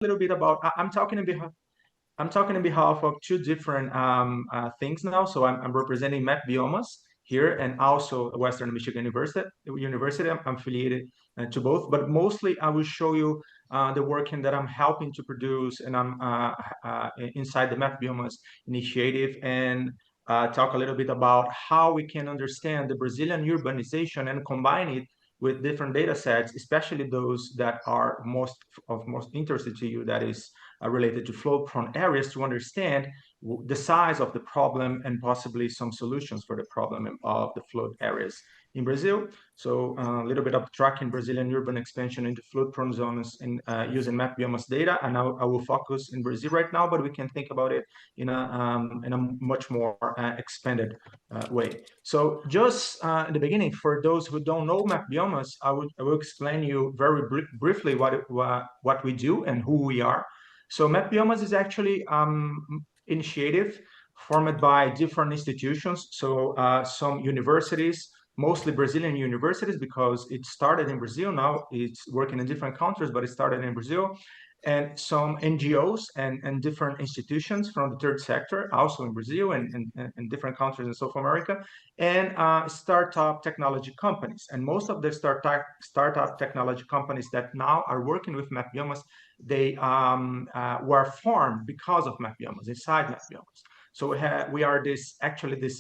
little bit about. I'm talking on behalf of two different things now. So I'm representing MapBiomas here and also Western Michigan University. I'm affiliated to both, but mostly I will show you the working that I'm helping to produce, and I'm inside the MapBiomas initiative, and talk a little bit about how we can understand the Brazilian urbanization and combine it with different data sets, especially those that are most interested to you, that is related to flood-prone areas, to understand the size of the problem and possibly some solutions for the problem of the flood areas in Brazil. So a little bit of tracking Brazilian urban expansion into flood-prone zones and using MapBiomas data. And I will focus in Brazil right now, but we can think about it in a much more expanded way. So just in the beginning, for those who don't know MapBiomas, I will explain you very briefly what we do and who we are. So MapBiomas is actually initiative formed by different institutions. So some universities, mostly Brazilian universities, because it started in Brazil. Now it's working in different countries, but it started in Brazil. And some NGOs and different institutions from the third sector, also in Brazil and different countries in South America, and startup technology companies. And most of the startup technology companies that now are working with MapBiomas, they were formed because of MapBiomas, inside MapBiomas. So we are this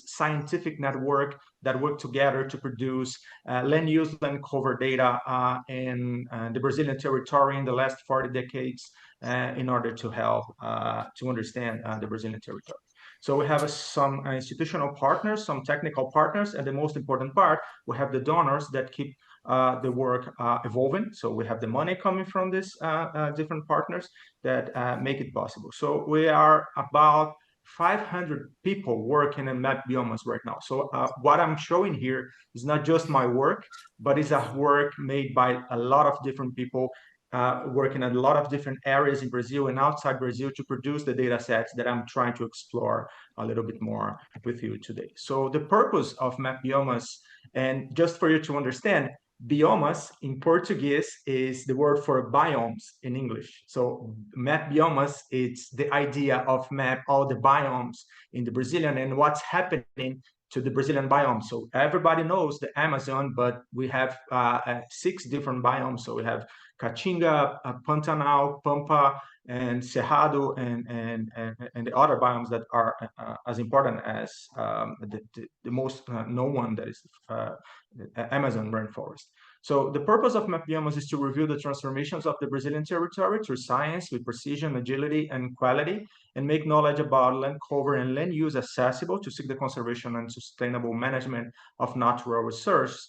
scientific network that work together to produce land use, land cover data in the Brazilian territory in the last 40 decades in order to help to understand the Brazilian territory. So we have some institutional partners, some technical partners, and the most important part, we have the donors that keep the work evolving. So we have the money coming from these different partners that make it possible. So we are about 500 people working in MapBiomas right now. So what I'm showing here is not just my work, but it's a work made by a lot of different people working in a lot of different areas in Brazil and outside Brazil to produce the data sets that I'm trying to explore a little bit more with you today. So the purpose of MapBiomas, and just for you to understand, biomas in Portuguese is the word for biomes in English. So MapBiomas, it's the idea of map all the biomes in the Brazilian and what's happening to the Brazilian biome. So everybody knows the Amazon, but we have 6 different biomes. So we have Caatinga, Pantanal, Pampa, and Cerrado, and the other biomes that are as important as the most known one, that is Amazon rainforest. So the purpose of MapBiomas is to review the transformations of the Brazilian territory through science with precision, agility, and quality, and make knowledge about land cover and land use accessible to seek the conservation and sustainable management of natural resources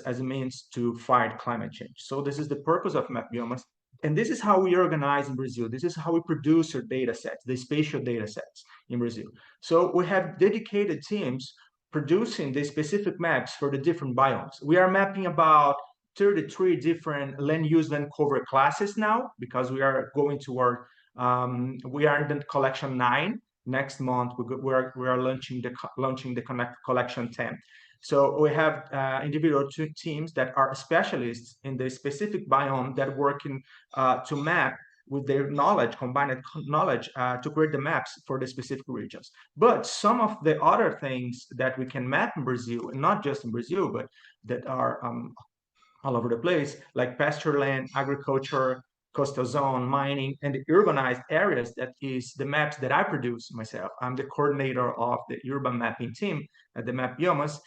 as a means to fight climate change. So this is the purpose of MapBiomas. And this is how we organize in Brazil. This is how we produce our data sets, the spatial data sets in Brazil. So we have dedicated teams producing the specific maps for the different biomes. We are mapping about 33 different land use, land cover classes now, because we are going toward, we are in the collection 9. Next month, we are launching the Connect collection 10. So we have individual teams that are specialists in the specific biome that working to map with their knowledge, combined knowledge, to create the maps for the specific regions. But some of the other things that we can map in Brazil, and not just in Brazil, but that are all over the place, like pasture land, agriculture, coastal zone, mining, and the urbanized areas, that is the maps that I produce myself. I'm the coordinator of the urban mapping team at the MapBiomas.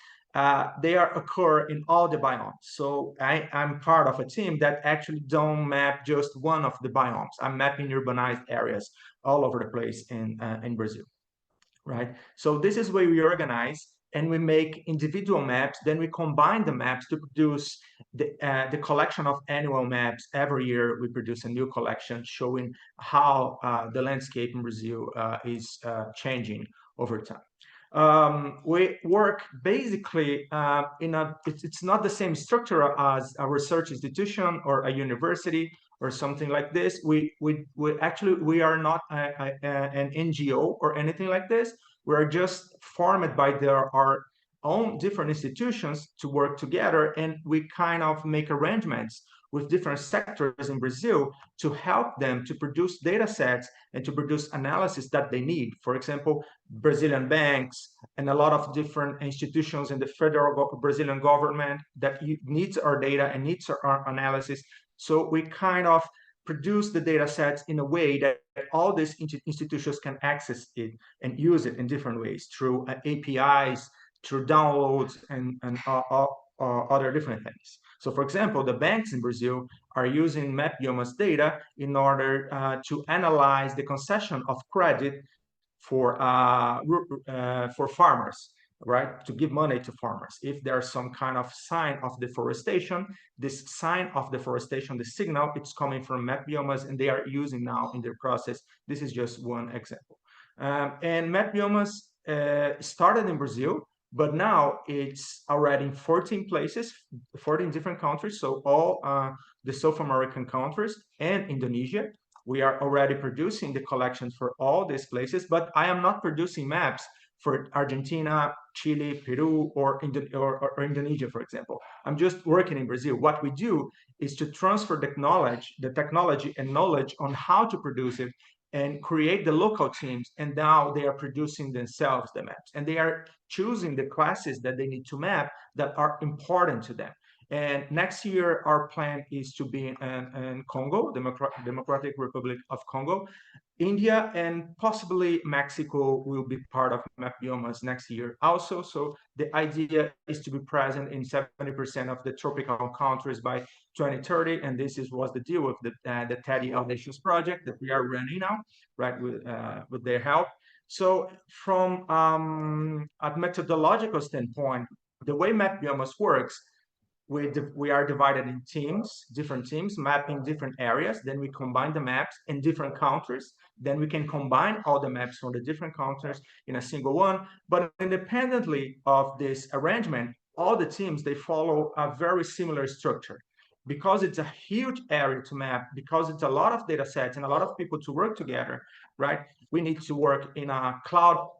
They occur in all the biomes. So I'm part of a team that actually don't map just one of the biomes. I'm mapping urbanized areas all over the place in Brazil, right? So this is where we organize and we make individual maps. Then we combine the maps to produce the collection of annual maps. Every year we produce a new collection showing how the landscape in Brazil is changing over time. We work basically it's not the same structure as a research institution or a university or something like this. We are not an NGO or anything like this. We are just formed by our own different institutions to work together, and we kind of make arrangements with different sectors in Brazil to help them to produce data sets and to produce analysis that they need. For example, Brazilian banks and a lot of different institutions in the federal Brazilian government that needs our data and needs our analysis. So we kind of produce the data sets in a way that all these institutions can access it and use it in different ways through APIs, through downloads, and other different things. So for example, the banks in Brazil are using MapBiomas data in order to analyze the concession of credit for farmers, right? To give money to farmers. If there's some kind of sign of deforestation, this sign of deforestation, the signal, it's coming from MapBiomas, and they are using now in their process. This is just one example. And MapBiomas started in Brazil, but now it's already in 14 places, 14 different countries. So all the South American countries and Indonesia. We are already producing the collections for all these places, but I am not producing maps for Argentina, Chile, Peru, or Indonesia, for example. I'm just working in Brazil. What we do is to transfer the technology and knowledge on how to produce it and create the local teams. And now they are producing themselves the maps, and they are choosing the classes that they need to map that are important to them. And next year, our plan is to be in Congo, Democratic Republic of Congo. India and possibly Mexico will be part of MapBiomas next year also. So the idea is to be present in 70% of the tropical countries by 2030. And this was the deal with the Teddy Audacious project that we are running now, right, with their help. So from a methodological standpoint, the way MapBiomas works, we are divided in teams, different teams, mapping different areas. Then we combine the maps in different countries. Then we can combine all the maps from the different countries in a single one. But independently of this arrangement, all the teams, they follow a very similar structure. Because it's a huge area to map, because it's a lot of data sets and a lot of people to work together, right? We need to work in a cloud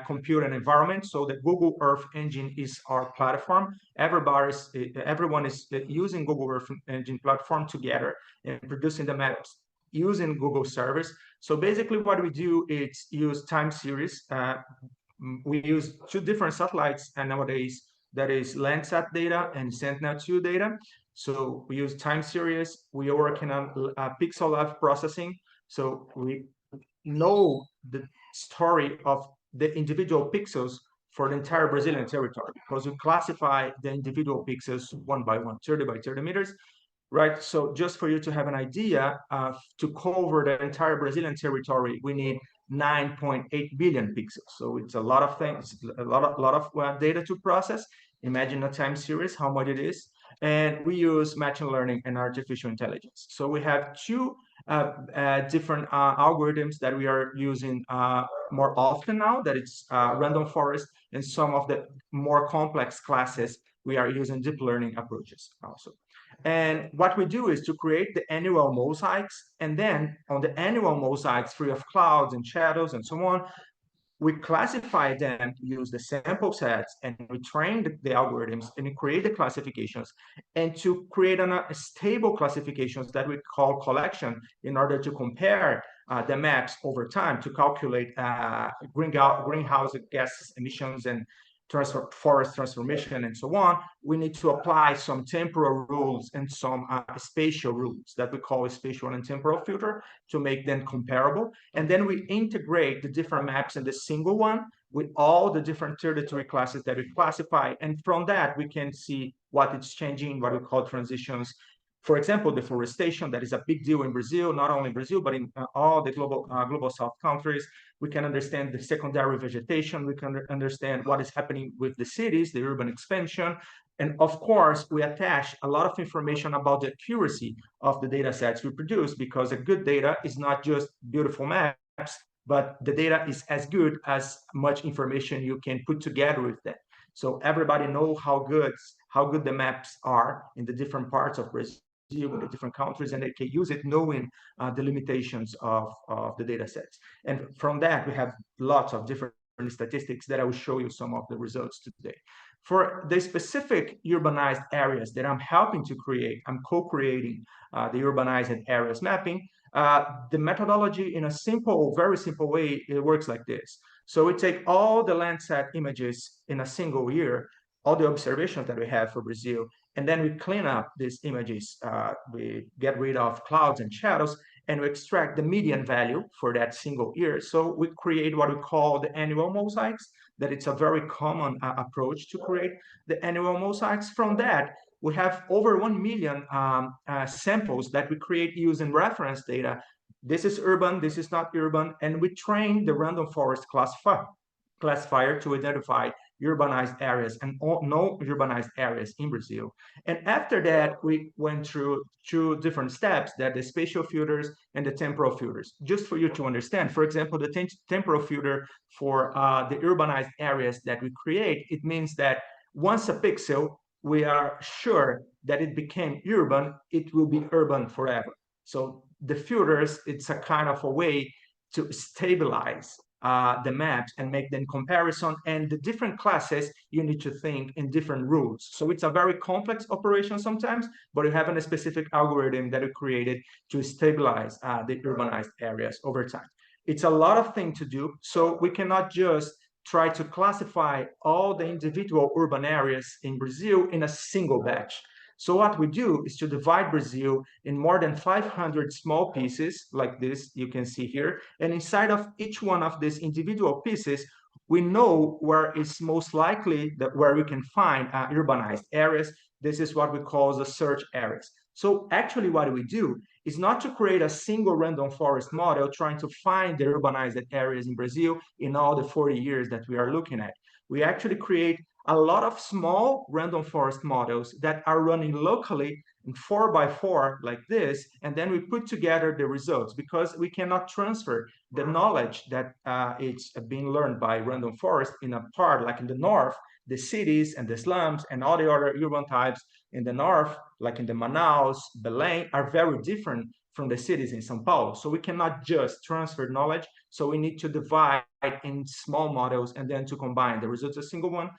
computing environment. So the Google Earth Engine is our platform. Everyone is using Google Earth Engine platform together and producing the maps using Google servers. So basically what we do is use time series. We use two different satellites nowadays, that is Landsat data and Sentinel-2 data. So we use time series. We are working on pixel level processing. So we know the story of the individual pixels for the entire Brazilian territory, because we classify the individual pixels 1 by 1, 30 by 30 meters, right? So just for you to have an idea, to cover the entire Brazilian territory, we need 9.8 billion pixels. So it's a lot of things, a lot of data to process. Imagine a time series, how much it is. And we use machine learning and artificial intelligence. So we have two different algorithms that we are using more often now, that it's random forest, and some of the more complex classes, we are using deep learning approaches also. And what we do is to create the annual mosaics, and then on the annual mosaics, free of clouds and shadows and so on, we classify them to use the sample sets, and we train the algorithms and we create the classifications, and to create a stable classifications that we call collection, in order to compare the maps over time to calculate greenhouse gas emissions and forest transformation and so on. We need to apply some temporal rules and some spatial rules that we call a spatial and temporal filter to make them comparable. And then we integrate the different maps in the single one with all the different territory classes that we classify. And from that, we can see what is changing, what we call transitions. For example, deforestation, that is a big deal in Brazil, not only in Brazil, but in all the global South countries. We can understand the secondary vegetation. We can understand what is happening with the cities, the urban expansion. And of course, we attach a lot of information about the accuracy of the data sets we produce, because a good data is not just beautiful maps, but the data is as good as much information you can put together with them. So everybody knows how good the maps are in the different parts of Brazil, in the different countries, and they can use it knowing the limitations of the data sets. And from that, we have lots of different statistics that I will show you some of the results today. For the specific urbanized areas that I'm helping to create, I'm co-creating the urbanized areas mapping. The methodology, in a simple, very simple way, it works like this. So we take all the Landsat images in a single year, all the observations that we have for Brazil, and then we clean up these images. We get rid of clouds and shadows, and we extract the median value for that single year. So we create what we call the annual mosaics, that it's a very common approach to create the annual mosaics. From that, we have over 1 million samples that we create using reference data. This is urban, this is not urban, and we train the random forest classifier to identify urbanized areas and no urbanized areas in Brazil. And after that, we went through two different steps, that the spatial filters and the temporal filters. Just for you to understand, for example, the temporal filter for the urbanized areas that we create, it means that once a pixel, we are sure that it became urban, it will be urban forever. So the filters, it's a kind of a way to stabilize the maps and make them comparison, and the different classes you need to think in different rules. So it's a very complex operation sometimes, but you have a specific algorithm that you created to stabilize the urbanized areas over time. It's a lot of things to do, so we cannot just try to classify all the individual urban areas in Brazil in a single batch. So what we do is to divide Brazil in more than 500 small pieces like this, you can see here. And inside of each one of these individual pieces, we know where it's most likely that where we can find urbanized areas. This is what we call the search areas. So actually what we do is not to create a single random forest model trying to find the urbanized areas in Brazil in all the 40 years that we are looking at. We actually create a lot of small random forest models that are running locally in 4x4 like this, and then we put together the results, because we cannot transfer the knowledge that it's being learned by random forest in a part like in the north, the cities and the slums and all the other urban types in the north, like in the Manaus, Belém, are very different from the cities in São Paulo. So we cannot just transfer knowledge. So we need to divide in small models and then to combine the results of a single one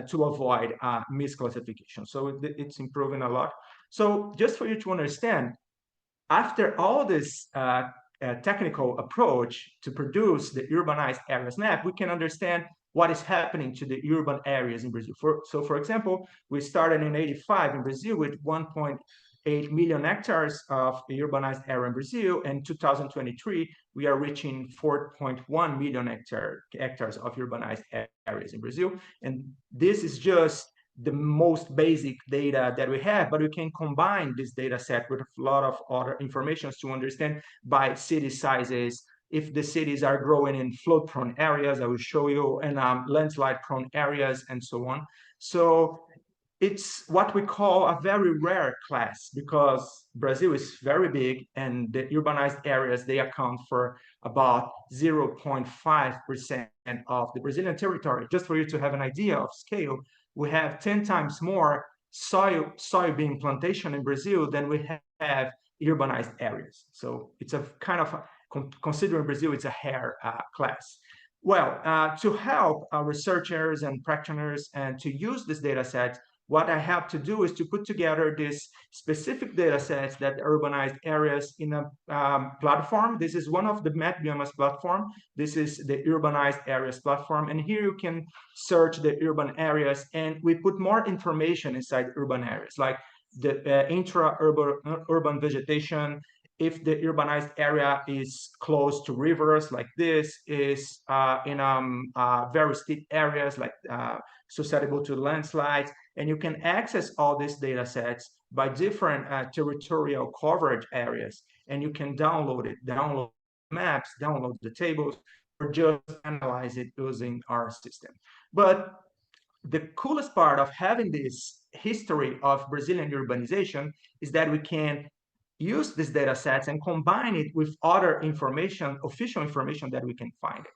to avoid misclassification. So it's improving a lot. So just for you to understand, after all this technical approach to produce the urbanized areas map, we can understand what is happening to the urban areas in Brazil. So for example, we started in 85 in Brazil with 1.8 million hectares of urbanized area in Brazil. In 2023, we are reaching 4.1 million hectares of urbanized areas in Brazil. And this is just the most basic data that we have, but we can combine this data set with a lot of other information to understand by city sizes, if the cities are growing in flood-prone areas, I will show you, and landslide-prone areas, and so on. So it's what we call a very rare class, because Brazil is very big and the urbanized areas, they account for about 0.5% of the Brazilian territory. Just for you to have an idea of scale, we have 10 times more soybean plantation in Brazil than we have urbanized areas. So it's a kind of, considering Brazil, it's a rare class. Well, to help our researchers and practitioners and to use this data set, what I have to do is to put together these specific data sets that urbanized areas in a platform. This is one of the MapBiomas platform. This is the urbanized areas platform. And here you can search the urban areas, and we put more information inside urban areas, like the intra-urban vegetation, if the urbanized area is close to rivers like this, is in very steep areas like susceptible to landslides. And you can access all these data sets by different territorial coverage areas. And you can download it, download maps, download the tables, or just analyze it using our system. But the coolest part of having this history of Brazilian urbanization is that we can use these data sets and combine it with other information, official information that we can find it.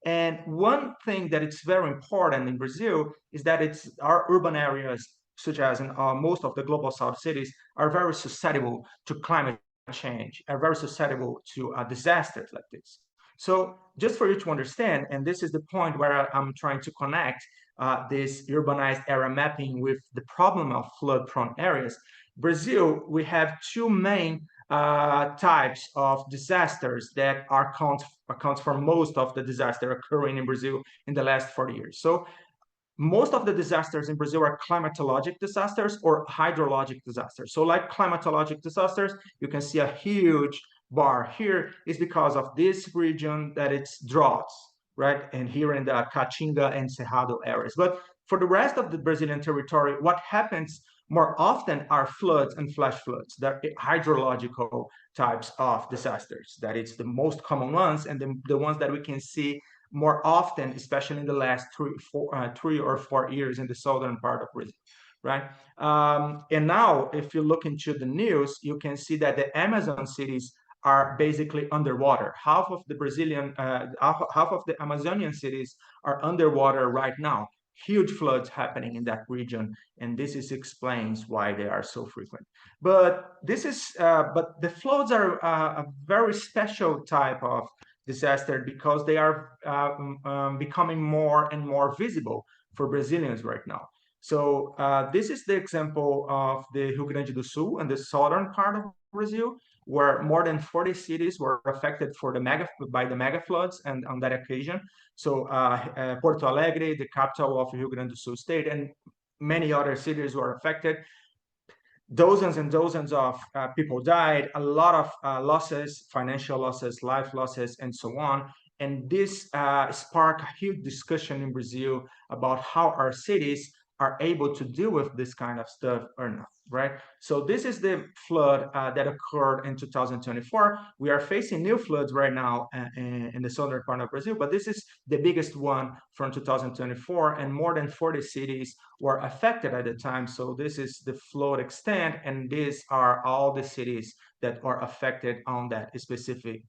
And one thing that is very important in Brazil is that it's our urban areas, such as in most of the global south cities, are very susceptible to climate change, are very susceptible to disasters like this. So just for you to understand, and this is the point where I'm trying to connect this urbanized area mapping with the problem of flood-prone areas, Brazil, we have two main types of disasters that accounts for most of the disaster occurring in Brazil in the last 40 years. So most of the disasters in Brazil are climatologic disasters or hydrologic disasters. So like climatologic disasters, you can see a huge bar here is because of this region that it's droughts, right? And here in the Caatinga and Cerrado areas. But for the rest of the Brazilian territory, what happens more often are floods and flash floods, that hydrological types of disasters. That it's the most common ones and the ones that we can see more often, especially in the last 3 or 4 years in the southern part of Brazil, right? And now, if you look into the news, you can see that the Amazon cities are basically underwater. Half of the Amazonian cities are underwater right now. Huge floods happening in that region, and explains why they are so frequent. But the floods are a very special type of disaster because they are becoming more and more visible for Brazilians right now. So this is the example of the Rio Grande do Sul and the southern part of Brazil, where more than 40 cities were affected by the mega floods, and on that occasion. So Porto Alegre, the capital of Rio Grande do Sul state, and many other cities were affected. Dozens and dozens of people died, a lot of losses, financial losses, life losses, and so on. And this sparked a huge discussion in Brazil about how our cities are able to deal with this kind of stuff or not, right? So this is the flood that occurred in 2024. We are facing new floods right now in the southern part of Brazil, but this is the biggest one from 2024, and more than 40 cities were affected at the time. So this is the flood extent, and these are all the cities that are affected on that specific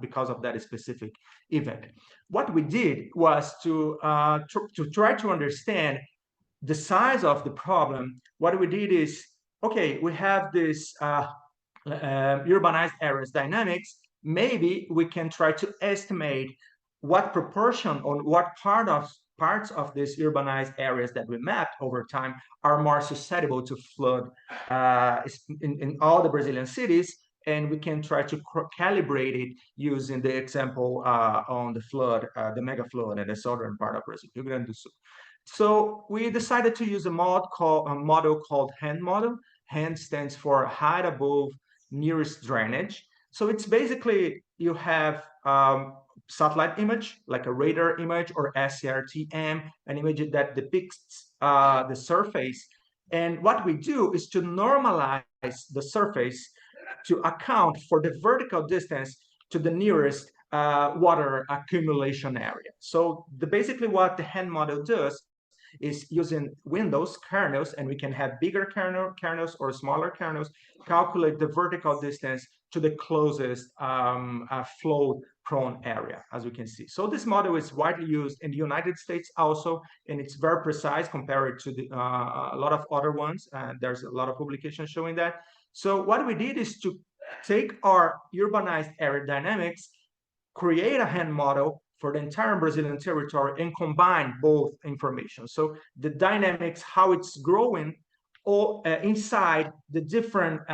because of that specific event. What we did was to try to understand the size of the problem. What we did is, okay, we have this urbanized areas dynamics. Maybe we can try to estimate what proportion or what parts of these urbanized areas that we mapped over time are more susceptible to flood in all the Brazilian cities, and we can try to calibrate it using the example on the flood, the mega flood in the southern part of Brazil, Rio Grande do Sul. So we decided to use a model called HAND model. HAND stands for height above nearest drainage. So it's basically you have satellite image, like a radar image or SCRTM, an image that depicts the surface. And what we do is to normalize the surface to account for the vertical distance to the nearest water accumulation area. So basically what the HAND model does is using windows, kernels, and we can have bigger kernels or smaller kernels, calculate the vertical distance to the closest flood-prone area, as we can see. So this model is widely used in the United States also, and it's very precise compared to a lot of other ones. There's a lot of publications showing that. So what we did is to take our urbanized area dynamics, create a HAND model for the entire Brazilian territory, and combine both information. So the dynamics, how it's growing, all inside the different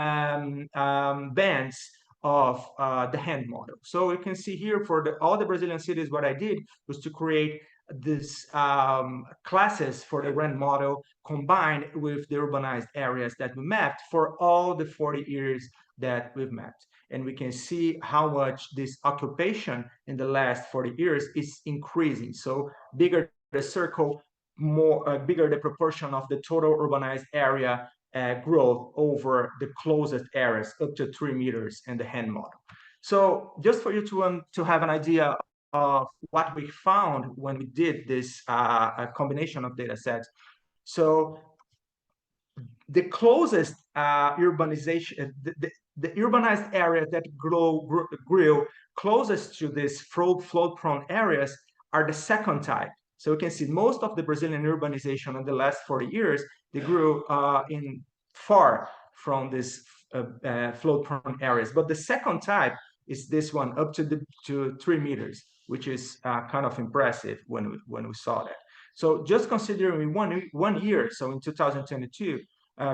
bands of the HAND model. So you can see here for all the Brazilian cities, what I did was to create this classes for the RAND model combined with the urbanized areas that we mapped for all the 40 years that we've mapped. And we can see how much this occupation in the last 40 years is increasing. So bigger the circle, bigger the proportion of the total urbanized area growth over the closest areas, up to 3 meters in the HAND model. So just for you to have an idea of what we found when we did this combination of data sets. So the closest urbanization, the urbanized area that grew closest to these flood-prone areas are the second type. So you can see most of the Brazilian urbanization in the last 40 years, they grew in far from these flood-prone areas. But the second type is this one, up to 3 meters, which is kind of impressive when we saw that. So just considering one year, so in 2022,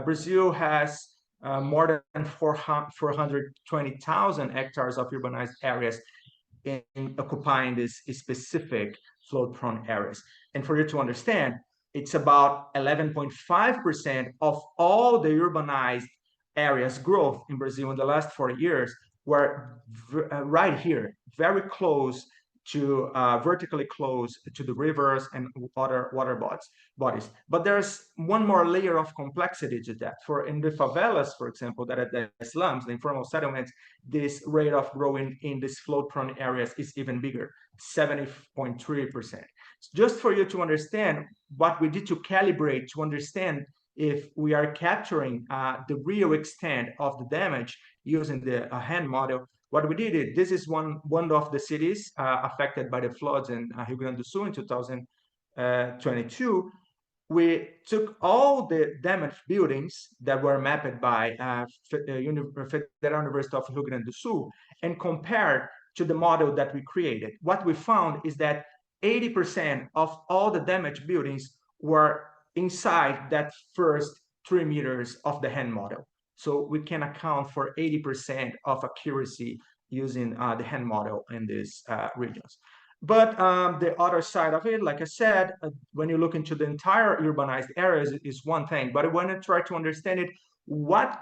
Brazil has more than 420,000 hectares of urbanized areas in occupying these specific flood-prone areas. And for you to understand, it's about 11.5% of all the urbanized areas growth in Brazil in the last 40 years were right here, very close to vertically close to the rivers and other water bodies. But there's one more layer of complexity to that. For in the favelas, for example, that are the slums, the informal settlements, this rate of growing in these flood-prone areas is even bigger, 70.3%. Just for you to understand what we did to calibrate to understand if we are capturing the real extent of the damage using the hand model. What we did is, this is one of the cities affected by the floods in Rio Grande do Sul in 2022. We took all the damaged buildings that were mapped by Federal University of Rio Grande do Sul and compared to the model that we created. What we found is that 80% of all the damaged buildings were inside that first 3 meters of the hand model. So we can account for 80% of accuracy using the hand model in these regions. But the other side of it, like I said, when you look into the entire urbanized areas, is one thing. But I want to try to understand it. What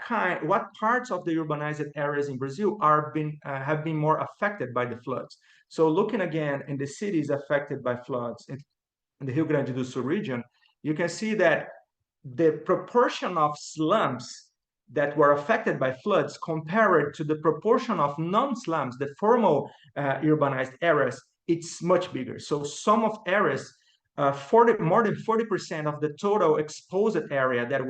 parts of the urbanized areas in Brazil have been more affected by the floods? So looking again in the cities affected by floods in the Rio Grande do Sul region, you can see that the proportion of slums that were affected by floods compared to the proportion of non-slums, the formal urbanized areas, it's much bigger. So some of areas, more than 40% of the total exposed area that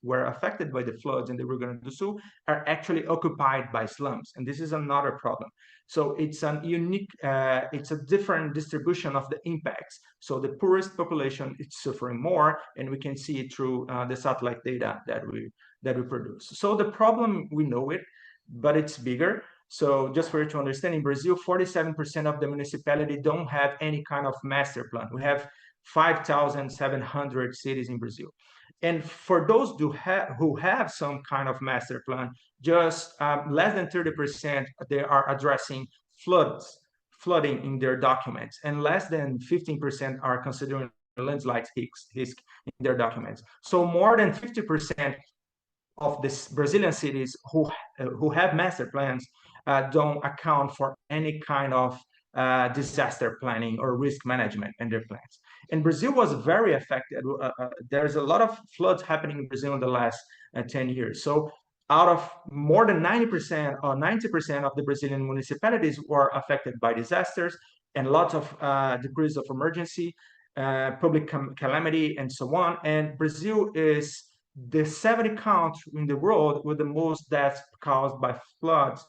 were affected by the floods in the Rio Grande do Sul are actually occupied by slums. And this is another problem. So it's it's a different distribution of the impacts. So the poorest population is suffering more, and we can see it through the satellite data that we produce. So the problem, we know it, but it's bigger. So just for you to understand, in Brazil, 47% of the municipality don't have any kind of master plan. We have 5,700 cities in Brazil. And for those who have some kind of master plan, just less than 30%, they are addressing flooding in their documents, and less than 15% are considering landslide risk in their documents. So more than 50% of the Brazilian cities who have master plans don't account for any kind of disaster planning or risk management in their plans. And Brazil was very affected. There's a lot of floods happening in Brazil in the last 10 years. So out of more than 90% or 90% of the Brazilian municipalities were affected by disasters and lots of decrees of emergency, public calamity, and so on. And Brazil is the 70th country in the world with the most deaths caused by floods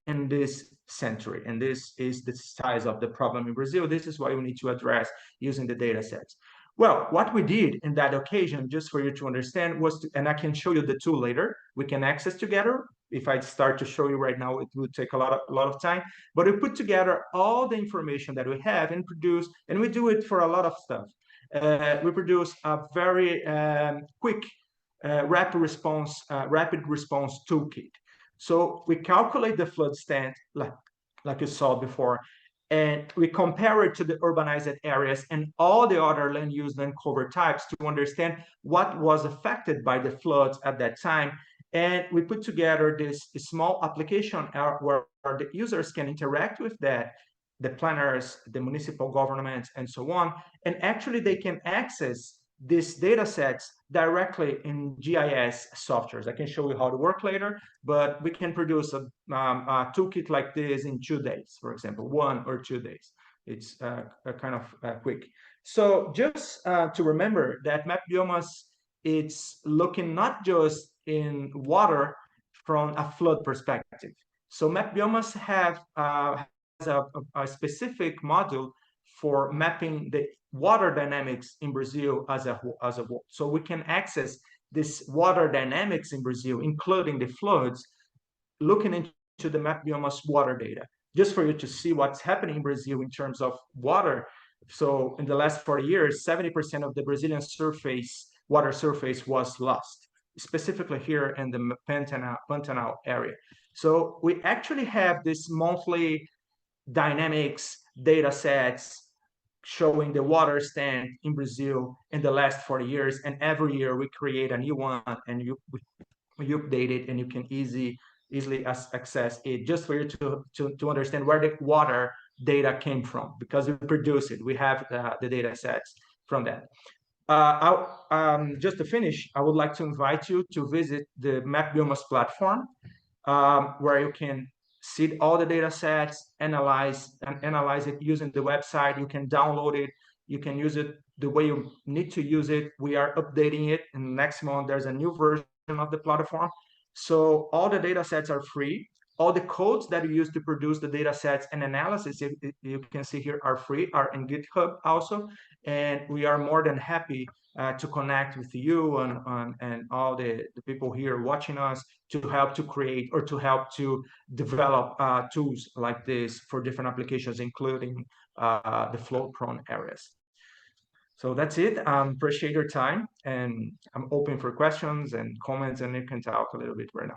in this century. And this is the size of the problem in Brazil. This is what we need to address using the data sets. Well, what we did in that occasion, just for you to understand, was and I can show you the tool later, we can access together. If I start to show you right now, it would take a lot of time. But we put together all the information that we have and produce, and we do it for a lot of stuff. We produce a very quick rapid response toolkit. So we calculate the flood stand, like you saw before, and we compare it to the urbanized areas and all the other land use and cover types to understand what was affected by the floods at that time. And we put together this small application where the users can interact with that, the planners, the municipal governments, and so on. And actually, they can access these data sets directly in GIS softwares. I can show you how to work later, but we can produce a toolkit like this in 2 days, for example, 1 or 2 days. It's kind of quick. So just to remember that MapBiomas, it's looking not just in water from a flood perspective. So MapBiomas has a specific module for mapping the water dynamics in Brazil as a whole. So we can access this water dynamics in Brazil, including the floods, looking into the MapBiomas water data, just for you to see what's happening in Brazil in terms of water. So in the last 40 years, 70% of the Brazilian water surface was lost, specifically here in the Pantanal area. So we actually have this monthly dynamics data sets showing the water stand in Brazil in the last 40 years. And every year we create a new one, and you update it, and you can easily access it, just for you to understand where the water data came from, because we produce it. We have the data sets from that. Just to finish, I would like to invite you to visit the MapBiomas platform, where you can see all the data sets, analyze it using the website. You can download it. You can use it the way you need to use it. We are updating it, and next month there's a new version of the platform. So all the data sets are free. All the codes that you use to produce the data sets and analysis, you can see here, are free, are in GitHub also. And we are more than happy to connect with you and all the people here watching us, to help to create or to help to develop tools like this for different applications, including the flood-prone areas. So that's it. Appreciate your time, and I'm open for questions and comments, and you can talk a little bit right now.